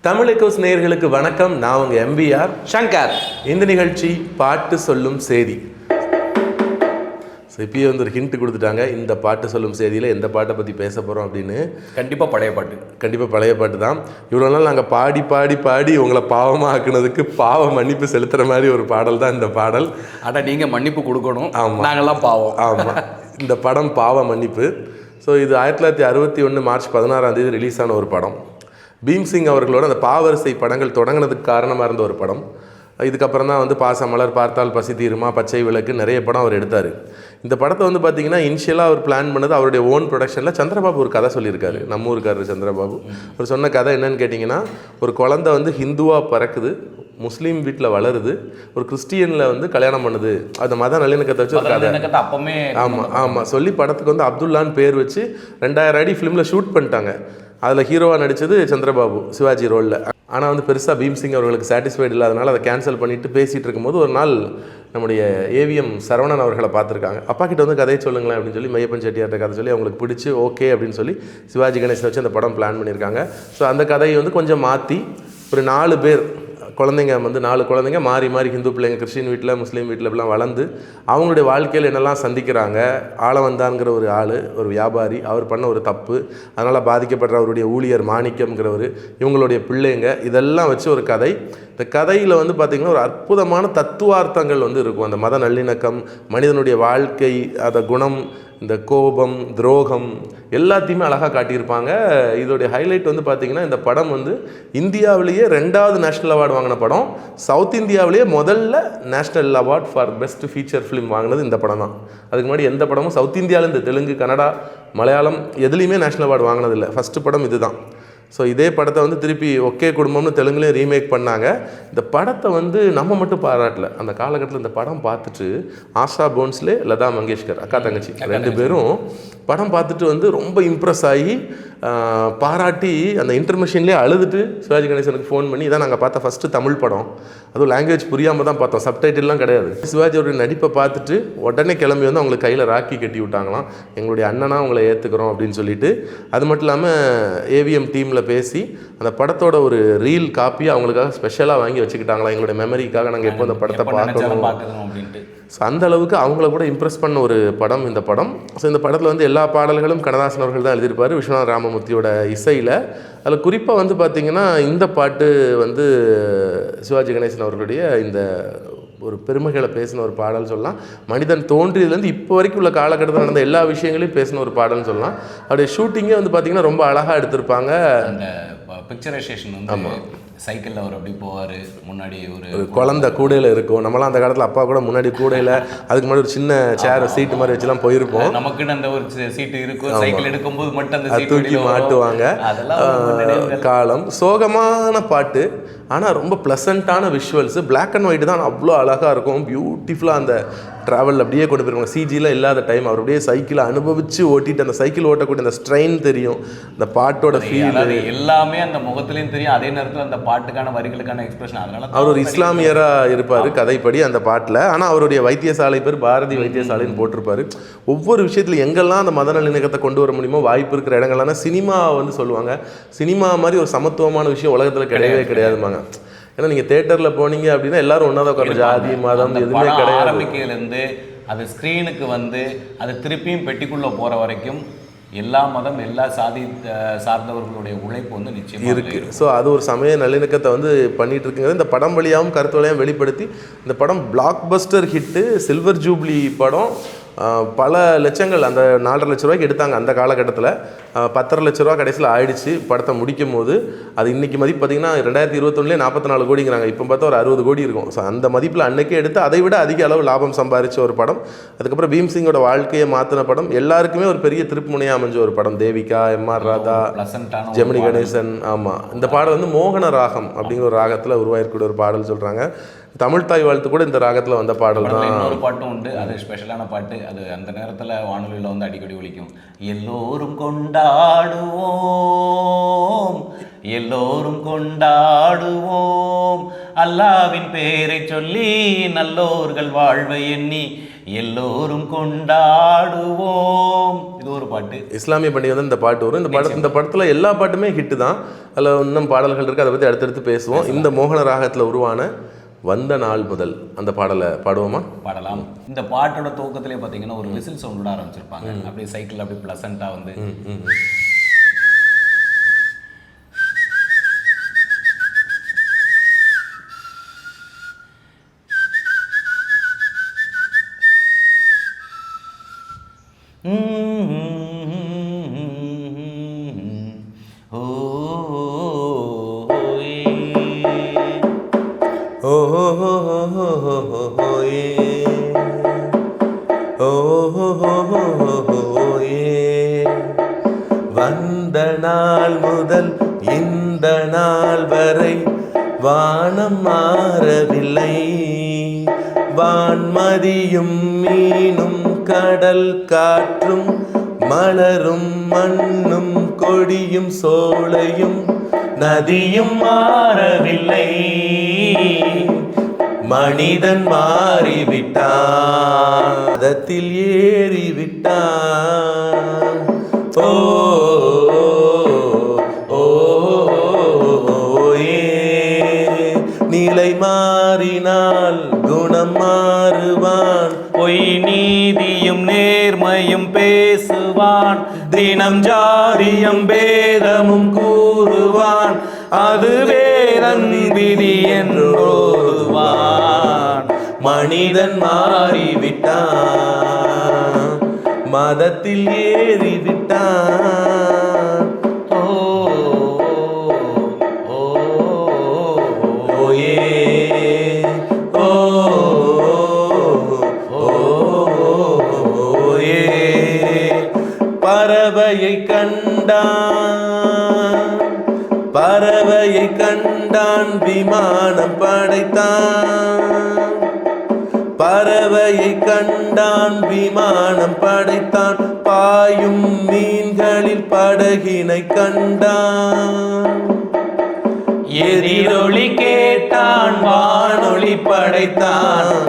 Tamil Eggoz நேயர்களுக்கு வணக்கம். நான் உங்க எம்பிஆர் சங்கர். இந்த நிகழ்ச்சி பாட்டு சொல்லும் செய்தி. இப்பயே வந்து ஒரு ஹிண்ட் கொடுத்துட்டாங்க. இந்த பாட்டு சொல்லும் செய்தியில் எந்த பாட்டை பற்றி பேச போகிறோம் அப்படின்னு. கண்டிப்பாக பழைய பாட்டு தான். இவ்வளோ நாள் நாங்கள் பாடி பாடி பாடி உங்களை பாவமாக ஆக்குனதுக்கு பாவ மன்னிப்பு செலுத்துகிற மாதிரி ஒரு பாடல் தான் இந்த பாடல். ஆனால் நீங்கள் மன்னிப்பு கொடுக்கணும். ஆமாம், நாங்கள்லாம் பாவம். ஆமாம், இந்த படம் பாவ மன்னிப்பு. ஸோ இது 1961 மார்ச் 16 ரிலீஸ் ஆன ஒரு படம். பீம்சிங் அவர்களோட அந்த பாவரிசை படங்கள் தொடங்கினதுக்கு காரணமாக இருந்த ஒரு படம். இதுக்கப்புறம் தான் வந்து பாசமலர், பார்த்தால் பசி தீருமா, பச்சை விளக்கு, நிறைய படம் அவர் எடுத்தார். இந்த படத்தை வந்து பார்த்திங்கன்னா இனிஷியலாக அவர் பிளான் பண்ணது அவருடைய ஓன் ப்ரொடக்ஷனில். சந்திரபாபு ஒரு கதை சொல்லியிருக்காரு, நம்ம ஊருக்காரர் சந்திரபாபு. அவர் சொன்ன கதை என்னன்னு கேட்டிங்கன்னா, ஒரு குழந்தை வந்து ஹிந்துவாக பிறக்குது, முஸ்லீம் வீட்டில் வளருது, ஒரு கிறிஸ்டியனில் வந்து கல்யாணம் பண்ணுது. அந்த மத நல்லிணக்கத்தை வச்சு ஒரு கதை. அப்போமே ஆமாம் சொல்லி படத்துக்கு வந்து அப்துல்லான்னு பேர் வச்சு 2000 அடி ஃபிலிமில் ஷூட் பண்ணிட்டாங்க. அதில் ஹீரோவாக நடித்தது சந்திரபாபு, சிவாஜி ரோலில். ஆனால் வந்து பெருசாக பீம்சிங் அவர்களுக்கு சாட்டிஸ்ஃபைடு இல்லாதனால அதை கேன்சல் பண்ணிவிட்டு பேசிகிட்டு இருக்கும்போது ஒரு நாள் நம்முடைய ஏவிஎம் சரவணன் அவர்களை பார்த்துருக்காங்க. அப்பா கிட்ட வந்து கதையை சொல்லுங்களேன் அப்படின்னு சொல்லி மெய்யப்பன் செட்டியார்ட்ட கதை சொல்லி அவங்களுக்கு பிடிச்சி ஓகே அப்படின்னு சொல்லி சிவாஜி கணேசன் வச்சு அந்த படம் பிளான் பண்ணியிருக்காங்க. ஸோ அந்த கதையை வந்து கொஞ்சம் மாற்றி ஒரு 4 பேர் குழந்தைங்க வந்து 4 குழந்தைங்க மாறி மாறி ஹிந்து பிள்ளைங்க கிறிஸ்டின் வீட்டில், முஸ்லீம் வீட்டில் இப்படிலாம் வளர்ந்து அவங்களுடைய வாழ்க்கையில் என்னெல்லாம் சந்திக்கிறாங்க. ஆளவந்தான்கிற ஒரு ஆள், ஒரு வியாபாரி, அவர் பண்ண ஒரு தப்பு, அதனால் பாதிக்கப்படுற அவருடைய ஊழியர் மாணிக்கம்ங்கிறவர், இவங்களுடைய பிள்ளைங்க, இதெல்லாம் வச்சு ஒரு கதை. இந்த கதையில் வந்து பார்த்திங்கன்னா ஒரு அற்புதமான தத்துவார்த்தங்கள் வந்து இருக்கும். அந்த மத நல்லிணக்கம், மனிதனுடைய வாழ்க்கை, அந்த குணம், இந்த கோபம், துரோகம் எல்லாத்தையுமே அழகாக காட்டியிருப்பாங்க. இதோடைய ஹைலைட் வந்து பார்த்திங்கன்னா, இந்த படம் வந்து இந்தியாவிலேயே 2வது நேஷ்னல் அவார்டு வாங்கின படம். சவுத் இந்தியாவிலேயே முதல்ல national award for best feature film வாங்கினது இந்த படம் தான். அதுக்கு முன்னாடி எந்த படமும் சவுத் இந்தியாவில் இந்த தெலுங்கு, கன்னடா, மலையாளம் எதுலேயுமே நேஷ்னல் அவார்டு வாங்கினதில்லை. ஃபஸ்ட்டு படம் இது தான். ஸோ இதே படத்தை வந்து திருப்பி ஒக்கே குடும்பம்னு தெலுங்குலேயும் ரீமேக் பண்ணாங்க. இந்த படத்தை வந்து நம்ம மட்டும் பாராட்டல. அந்த காலகட்டத்தில் இந்த படம் பார்த்துட்டு ஆஷா போன்ஸ்லே, லதா மங்கேஷ்கர், அக்கா தங்கச்சி 2 பேரும் படம் பார்த்துட்டு வந்து ரொம்ப இம்ப்ரெஸ் ஆகி பாராட்டி அந்த இன்டர்மிஷன்லேயே அழுதுட்டு சிவாஜி கணேசனுக்கு ஃபோன் பண்ணி, இதான் நாங்கள் பார்த்த ஃபஸ்ட்டு தமிழ் படம், அதுவும் லாங்குவேஜ் புரியாமல் தான் பார்த்தோம், சப்டைட்டில்லாம் கிடையாது. சிவாஜியோடைய நடிப்பை பார்த்துட்டு உடனே கிளம்பி வந்து அவங்களுக்கு கையில் ராக்கி கட்டி விட்டாங்களாம். எங்களுடைய அண்ணனாக உங்களை ஏற்றுக்கிறோம் அப்படின்னு சொல்லிட்டு. அது மட்டும் இல்லாமல் ஏவிஎம் டீமில் பேசி அந்த படத்தோட ஒரு ரீல் காப்பி அவங்களுக்காக ஸ்பெஷலாக வாங்கி வச்சுக்கிட்டாங்களா, எங்களுடைய மெமரிக்காக நாங்கள் எப்போ அந்த படத்தை பார்க்கணும் அப்படின்ட்டு. ஸோ அந்த அளவுக்கு அவங்கள கூட இம்ப்ரெஸ் பண்ண ஒரு படம் இந்த படம். ஸோ இந்த படத்தில் வந்து எல்லா பாடல்களும் கண்ணதாசன் அவர்கள் தான் எழுதியிருப்பார், விஸ்வநாத ராமமூர்த்தியோட இசையில். அதில் குறிப்பாக வந்து பார்த்திங்கன்னா இந்த பாட்டு வந்து சிவாஜி கணேசன் அவர்களுடைய இந்த ஒரு பெருமைகளை பேசின ஒரு பாடல் சொல்லலாம். மனிதன் தோன்றியதுலேருந்து இப்போ வரைக்கும் உள்ள காலகட்டத்தில் நடந்த எல்லா விஷயங்களையும் பேசின ஒரு பாடல்னு சொல்லலாம். அவருடைய ஷூட்டிங்கே வந்து பார்த்திங்கன்னா ரொம்ப அழகாக எடுத்திருப்பாங்க. அந்த பிக்சரைசேஷன் வந்து ஆமாம், சைக்கிளில் அவர் அப்படி போவார், முன்னாடி ஒரு குழந்தை கூடையில் இருக்கும். நம்மளாம் அந்த காலத்தில் அப்பா கூட முன்னாடி கூடையில், அதுக்கு முன்னாடி ஒரு சின்ன சேர் சீட்டு மாதிரி வச்சுலாம் போயிருப்போம். நமக்குன்னு அந்த ஒரு சீட்டு இருக்கும், சைக்கிள் எடுக்கும்போது மட்டும் அந்த தூக்கி மாட்டுவாங்க. காலம் சோகமான பாட்டு, ஆனால் ரொம்ப ப்ளசண்ட்டான விஷுவல்ஸு, பிளாக் அண்ட் ஒயிட் தான், அவ்வளோ அழகாக இருக்கும், பியூட்டிஃபுல்லாக அந்த ட்ராவல் அப்படியே கொண்டு போயிருவாங்க. சிஜிலாம் இல்லாத டைம் அவர் அப்படியே சைக்கிளை அனுபவித்து ஓட்டிட்டு அந்த சைக்கிள் ஓட்டக்கூடிய அந்த ஸ்ட்ரெயின் தெரியும், அந்த பாட்டோட ஃபீல் எல்லாமே அந்த முகத்துலேயும் தெரியும். அதே நேரத்தில் அந்த பாட்டுக்கான வரிகளுக்கான எக்ஸ்பிரஷன். அதனால அவர் ஒரு இஸ்லாமியராக இருப்பார் கதைப்படி அந்த பாட்டில். ஆனால் அவருடைய வைத்தியசாலை பேர் பாரதி வைத்தியசாலைன்னு போட்டிருப்பார். ஒவ்வொரு விஷயத்தில் எங்கெல்லாம் அந்த மத நல்லிணக்கத்தை கொண்டு வர முடியுமோ வாய்ப்பு இருக்கிற இடங்கள்லாம் சினிமா வந்து சொல்லுவாங்க. சினிமா மாதிரி ஒரு சமத்துவமான விஷயம் உலகத்தில் கிடையவே கிடையாதுமாங்க. ஏன்னா நீங்கள் தேட்டரில் போனீங்க அப்படின்னா எல்லாரும் ஒன்றா தான் உட்காந்து, ஜாதி மதம் எதுவுமே கிடையாது. ஆரம்பிக்கையிலேருந்து அது ஸ்க்ரீனுக்கு வந்து அது திருப்பியும் பெட்டிக்குள்ளே போகிற வரைக்கும் எல்லா மதம், எல்லா சாதி சார்ந்தவர்களுடைய உழைப்பு வந்து நிச்சயம் இருக்குது. ஸோ அது ஒரு சமய நல்லிணக்கத்தை வந்து பண்ணிகிட்டு இருக்குங்கிறது இந்த படம் வழியாகவும் கருத்து வழியாகவும் வெளிப்படுத்தி இந்த படம் black Bastar hit. Silver jubilee படம் பல லட்சங்கள், அந்த 4.5 லட்ச ரூபாய்க்கு எடுத்தாங்க அந்த காலகட்டத்தில். 10.5 லட்ச ரூபா கடைசியில் ஆயிடுச்சு படத்தை முடிக்கும் போது. அது இன்றைக்கி மதிப்பு பார்த்திங்கன்னா 2021 44 கோடிங்கிறாங்க. இப்போ பார்த்தா ஒரு 60 கோடி இருக்கும். ஸோ அந்த மதிப்பில் அன்றைக்கே எடுத்து அதை விட அதிக அளவு லாபம் சம்பாதிச்ச ஒரு படம். அதுக்கப்புறம் பீம்சிங்கோட வாழ்க்கையை மாற்றின படம், எல்லாருக்குமே ஒரு பெரிய திருப்பு முனையாக அமைஞ்ச ஒரு படம். தேவிகா, எம்ஆர் ராதா, ஜெமினி கணேசன். ஆமாம், இந்த பாடல் வந்து மோகன ராகம் அப்படிங்கிற ஒரு ராகத்தில் உருவாயிருக்கூடிய ஒரு பாடல் சொல்கிறாங்க. தமிழ் தாய் வாழ்த்து கூட இந்த ராகத்தில் வந்த பாடல் தான். இன்னொரு பாட்டும் உண்டு, அது ஸ்பெஷலான பாட்டு. அது அந்த நேரத்தில் வானொலியில் வந்து அடிக்கடி ஒலிக்கும். எல்லோரும் கொண்டாட கொண்டாடுவோம், எல்லோரும் கொண்டாடுவோம். அல்லாவின் பெயரை சொல்லி நல்லோர்கள் வாழ்வை எண்ணி எல்லோரும் கொண்டாடுவோம். இது ஒரு பாட்டு. இஸ்லாமிய பண்டிகை வந்து இந்த பாட்டு வரும். இந்த படத்துல எல்லா பாட்டுமே ஹிட்டு தான். அதில் இன்னும் பாடல்கள் இருக்குது, அதை பற்றி அடுத்தடுத்து பேசுவோம். இந்த மோகன ராகத்தில் உருவான வந்த நாள் முதல் அந்த பாடலை பாடுவோமா? பாடலாம். இந்த பாட்டோட துவக்கத்திலே பார்த்தீங்கன்னா ஒரு விசில் சவுண்டோட ஆரம்பிச்சிருப்பாங்க. அப்படியே சைக்கிள் அப்படியே ப்ளசண்ட்டாக வந்து வந்த நாள் முதல் இந்த நாள் வரை வானம் மாறவில்லை, வான்மதியும் மீனும் கடல் காற்றும் மலரும் மண்ணும் கொடியும் சோலையும் நதியும் மாறவில்லை, மனிதன் மாறிவிட்டான், மதத்தில் ஏறிவிட்டான். ஓ ஓ நிலை மாறினால் குணம் மாறுவான், பொய் நீதியும் நேர்மையும் பேசுவான், தினம் ஜாரியம் பேதமும் கூறுவான், அதுவே தன் விதி என்றோதுவான். மனிதன் மாறிவிட்டான், மதத்தில் ஏறிவிட்டான். ஓ ஓ ஓயே ஓ ஓயே பறவையை கண்டான், பறவையை கண்டான், விமானம் படைத்தான், பறவையை கண்டான், விமானம் படைத்தான், பாயும் மீன்களில் படகினை கண்டான், எதிரொலி கேட்டான், வானொலி படைத்தான்,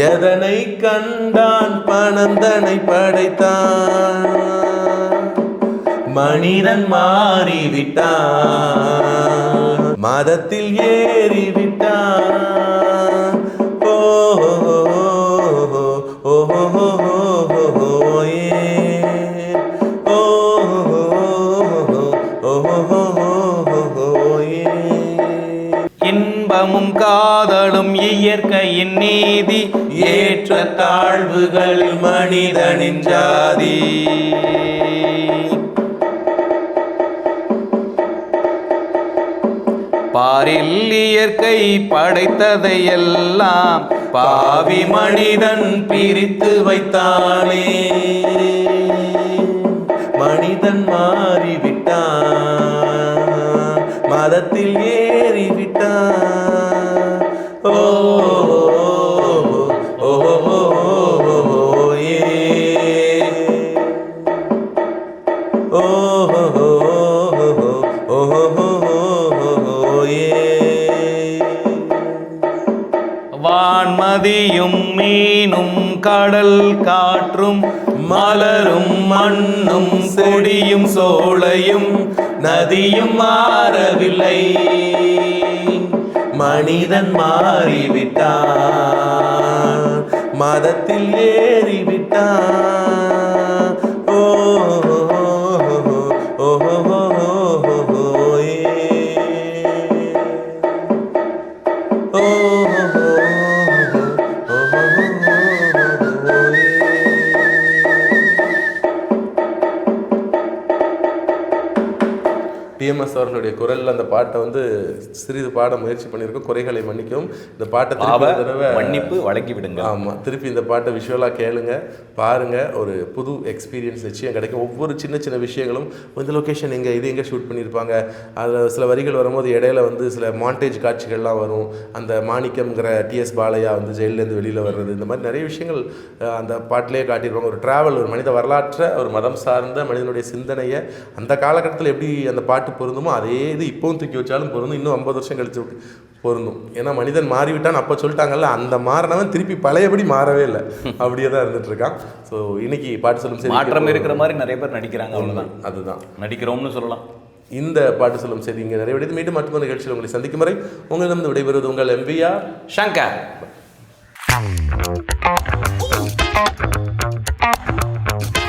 எதனை கண்டான், பணந்தனை படைத்தான். மனிதன் மாறிவிட்டான், மதத்தில் ஏறிவிட்டான். ஓ ஓ இன்பமும் காதலும் இயற்கையின் நீதி, ஏற்ற தாழ்வுகளில் மனிதனின் ஜாதி. பாரில் இயற்கை படைத்ததையெல்லாம் பாவி மனிதன் பிரித்து வைத்தானே, மனிதன் மாறிவிட்டான், மதத்தில் ஏறிவிட்டான். ஓ ஓ ஏ ஓ வான்மதியும் மீனும் கடல் காற்றும் மலரும் மண்ணும் கொடியும் சோலையும் நதியும் மாறவில்லை, மனிதன் மாறிவிட்டான், மதத்தில் ஏறிவிட்டான். ஓ ஓ டிஎம்எஸ் அவர்களுடைய குரலில் அந்த பாட்டை வந்து சிறிது பாட முயற்சி பண்ணியிருக்கோம். குறைகளை மன்னிக்கவும். இந்த பாட்டை திருப்பி ஒரு தடவை மன்னிப்பு வழங்கி விடுங்க. ஆமாம், திருப்பி இந்த பாட்டை விஷுவலாக கேளுங்க, பாருங்கள். ஒரு புது எக்ஸ்பீரியன்ஸ் நிச்சயம் கிடைக்கும். ஒவ்வொரு சின்ன சின்ன விஷயங்களும் இந்த லொக்கேஷன் எங்கே, இது எங்கே ஷூட் பண்ணியிருப்பாங்க, அதில் சில வரிகள் வரும்போது இடையில வந்து சில மாண்டேஜ் காட்சிகள்லாம் வரும். அந்த மாணிக்கம்ங்கிற டிஎஸ் பாலையா வந்து ஜெயிலேருந்து வெளியில் வர்றது, இந்த மாதிரி நிறைய விஷயங்கள் அந்த பாட்டிலே காட்டியிருப்பாங்க. ஒரு ட்ராவல், ஒரு மனித வரலாற்றை, ஒரு மதம் சார்ந்த மனிதனுடைய சிந்தனையை அந்த காலகட்டத்தில் எப்படி அந்த பாட்டு பொருந்துமோ அதே இது இப்போவும் தூக்கி வச்சாலும் பொருந்தும், இன்னும் 50 வருஷம் கழிச்சு பொருந்தும். ஏன்னா மனிதன் மாறிவிட்டான்னு அப்போ சொல்லிட்டாங்கல்ல, அந்த மாறினவன் திருப்பி பழையபடி மாறவே இல்லை, அப்படியே தான் இருந்துட்டு இருக்கான். ஸோ இன்னைக்கு பாட்டு சொல்லும் சரி மாற்றம் இருக்கிற மாதிரி நிறைய பேர் நடிக்கிறாங்க, அவ்வளோதான். அதுதான் நடிக்கிறோம்னு சொல்லலாம். இந்த பாட்டு சொல்லும் சரி இங்கே நிறைய விடுத்து மீண்டும் மற்றொரு நிகழ்ச்சியில் உங்களை சந்திக்கும் வரை உங்களிடம் விடைபெறுவது உங்கள் MVR சங்கர்.